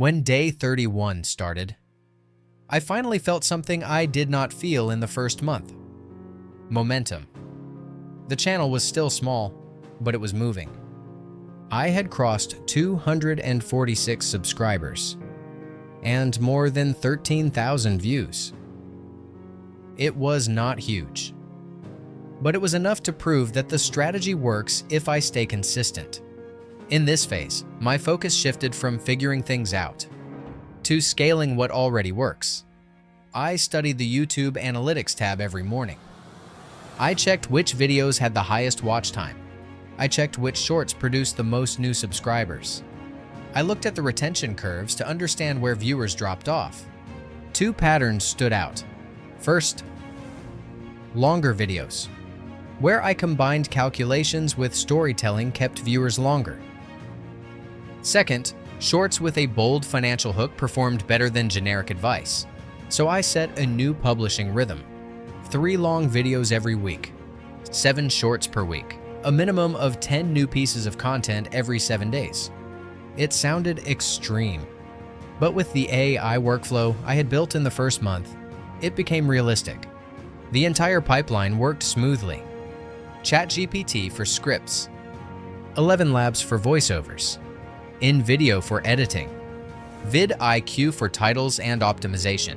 When day 31 started, I finally felt something I did not feel in the first month. Momentum. The channel was still small, but it was moving. I had crossed 246 subscribers and more than 13,000 views. It was not huge, but it was enough to prove that the strategy works if I stay consistent. In this phase, my focus shifted from figuring things out to scaling what already works. I studied the YouTube Analytics tab every morning. I checked which videos had the highest watch time. I checked which shorts produced the most new subscribers. I looked at the retention curves to understand where viewers dropped off. Two patterns stood out. First, longer videos, where I combined calculations with storytelling kept viewers longer. Second, shorts with a bold financial hook performed better than generic advice. So I set a new publishing rhythm. 3 long videos every week, 7 shorts per week, a minimum of 10 new pieces of content every 7 days. It sounded extreme, but with the AI workflow I had built in the first month, it became realistic. The entire pipeline worked smoothly. ChatGPT for scripts, 11 Labs for voiceovers, InVideo for editing, vidIQ for titles and optimization,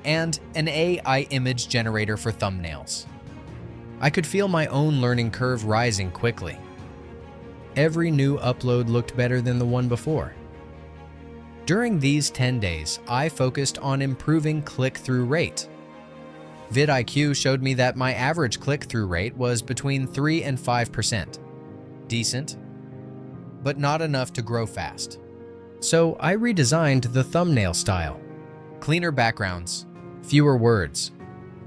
and an AI image generator for thumbnails. I could feel my own learning curve rising quickly. Every new upload looked better than the one before. During these 10 days, I focused on improving click-through rate. vidIQ showed me that my average click-through rate was between 3 and 5%. Decent, but not enough to grow fast. So I redesigned the thumbnail style. Cleaner backgrounds, fewer words,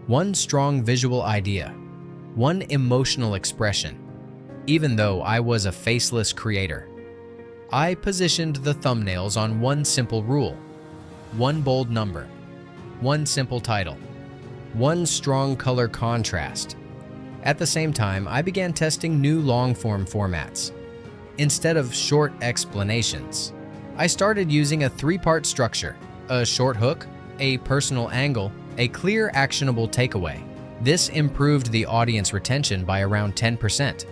one strong visual idea, one emotional expression. Even though I was a faceless creator, I positioned the thumbnails on one simple rule, one bold number, one simple title, one strong color contrast. At the same time, I began testing new long-form formats. Instead of short explanations, I started using a 3-part structure: a short hook, a personal angle, a clear actionable takeaway. This improved the audience retention by around 10%.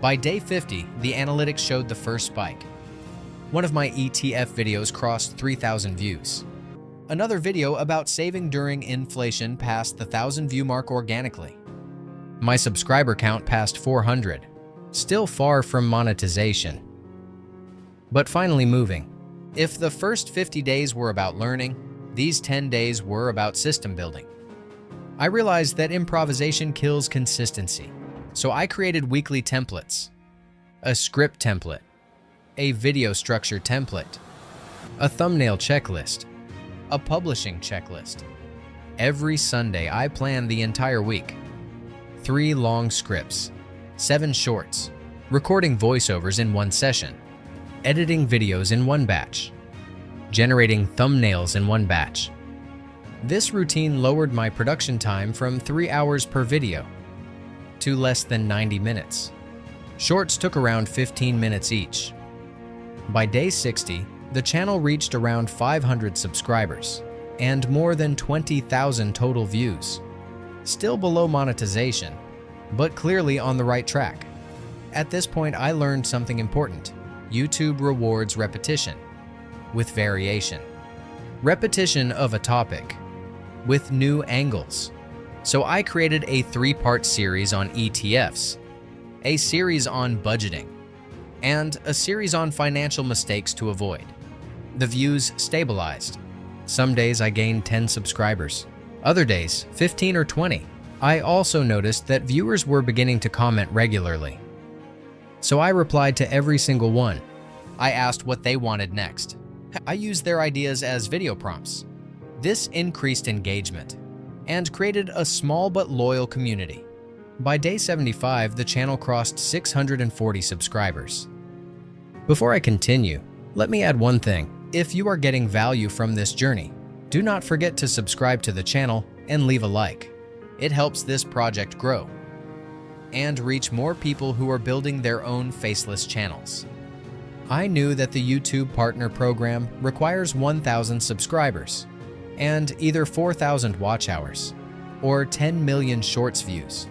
By day 50, the analytics showed the first spike. One of my ETF videos crossed 3,000 views. Another video about saving during inflation passed the 1,000 view mark organically. My subscriber count passed 400, still far from monetization, but finally moving. If the first 50 days were about learning, these 10 days were about system building. I realized that improvisation kills consistency, so I created weekly templates: a script template, a video structure template, a thumbnail checklist, a publishing checklist. Every Sunday, I planned the entire week. 3 long scripts, 7 shorts, recording voiceovers in one session, editing videos in one batch, generating thumbnails in one batch. This routine lowered my production time from 3 hours per video to less than 90 minutes. Shorts took around 15 minutes each. By day 60, the channel reached around 500 subscribers and more than 20,000 total views. Still below monetization, but clearly on the right track. At this point, I learned something important. YouTube rewards repetition with variation. Repetition of a topic with new angles. So I created a 3-part series on ETFs, a series on budgeting, and a series on financial mistakes to avoid. The views stabilized. Some days I gained 10 subscribers, other days 15 or 20. I also noticed that viewers were beginning to comment regularly. So I replied to every single one. I asked what they wanted next. I used their ideas as video prompts. This increased engagement and created a small but loyal community. By day 75, the channel crossed 640 subscribers. Before I continue, let me add one thing. If you are getting value from this journey, do not forget to subscribe to the channel and leave a like. It helps this project grow and reach more people who are building their own faceless channels. I knew that the YouTube Partner Program requires 1,000 subscribers and either 4,000 watch hours or 10 million shorts views.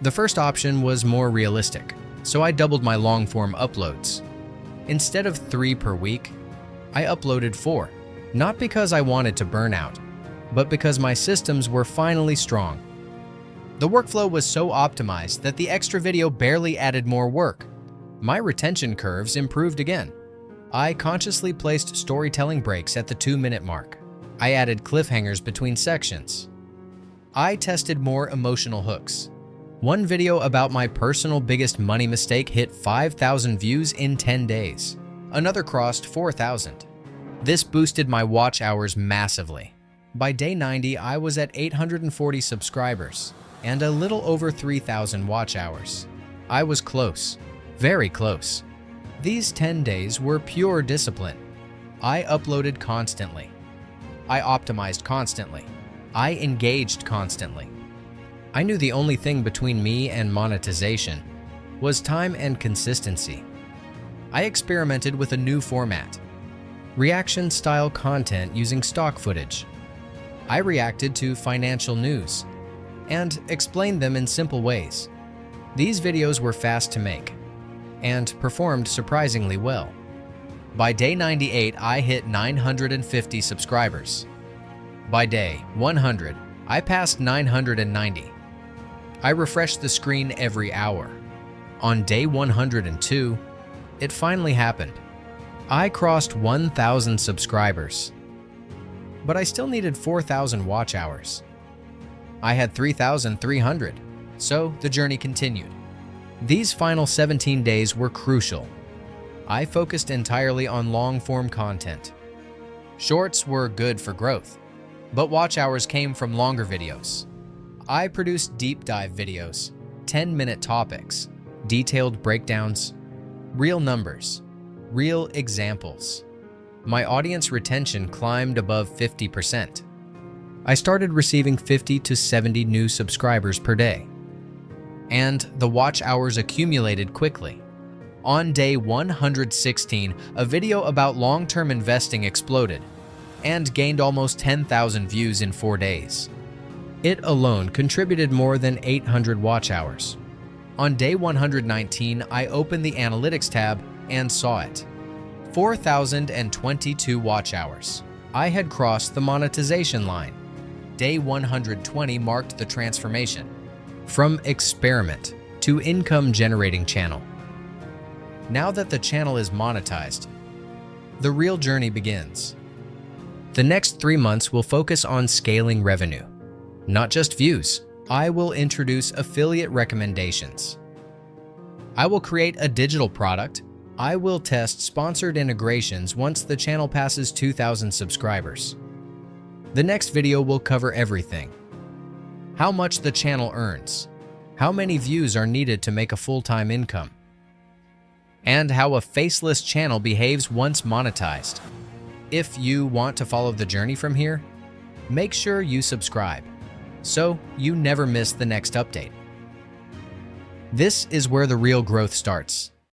The first option was more realistic, so I doubled my long-form uploads. Instead of 3 per week, I uploaded 4, not because I wanted to burn out, but because my systems were finally strong. The workflow was so optimized that the extra video barely added more work. My retention curves improved again. I consciously placed storytelling breaks at the 2-minute mark. I added cliffhangers between sections. I tested more emotional hooks. One video about my personal biggest money mistake hit 5,000 views in 10 days. Another crossed 4,000. This boosted my watch hours massively. By day 90, I was at 840 subscribers and a little over 3,000 watch hours. I was close, very close. These 10 days were pure discipline. I uploaded constantly. I optimized constantly. I engaged constantly. I knew the only thing between me and monetization was time and consistency. I experimented with a new format, reaction-style content using stock footage. I reacted to financial news and explained them in simple ways. These videos were fast to make and performed surprisingly well. By day 98, I hit 950 subscribers. By day 100, I passed 990. I refreshed the screen every hour. On day 102, it finally happened. I crossed 1,000 subscribers, but I still needed 4,000 watch hours. I had 3,300, so the journey continued. These final 17 days were crucial. I focused entirely on long-form content. Shorts were good for growth, but watch hours came from longer videos. I produced deep dive videos, 10-minute topics, detailed breakdowns, real numbers, real examples. My audience retention climbed above 50%. I started receiving 50 to 70 new subscribers per day, and the watch hours accumulated quickly. On day 116, a video about long-term investing exploded and gained almost 10,000 views in 4 days. It alone contributed more than 800 watch hours. On day 119, I opened the Analytics tab and saw it. 4,022 watch hours. I had crossed the monetization line. Day 120 marked the transformation from experiment to income-generating channel. Now that the channel is monetized, the real journey begins. The next 3 months will focus on scaling revenue, not just views. I will introduce affiliate recommendations. I will create a digital product. I will test sponsored integrations once the channel passes 2,000 subscribers. The next video will cover everything: how much the channel earns, how many views are needed to make a full-time income, and how a faceless channel behaves once monetized. If you want to follow the journey from here, make sure you subscribe so you never miss the next update. This is where the real growth starts.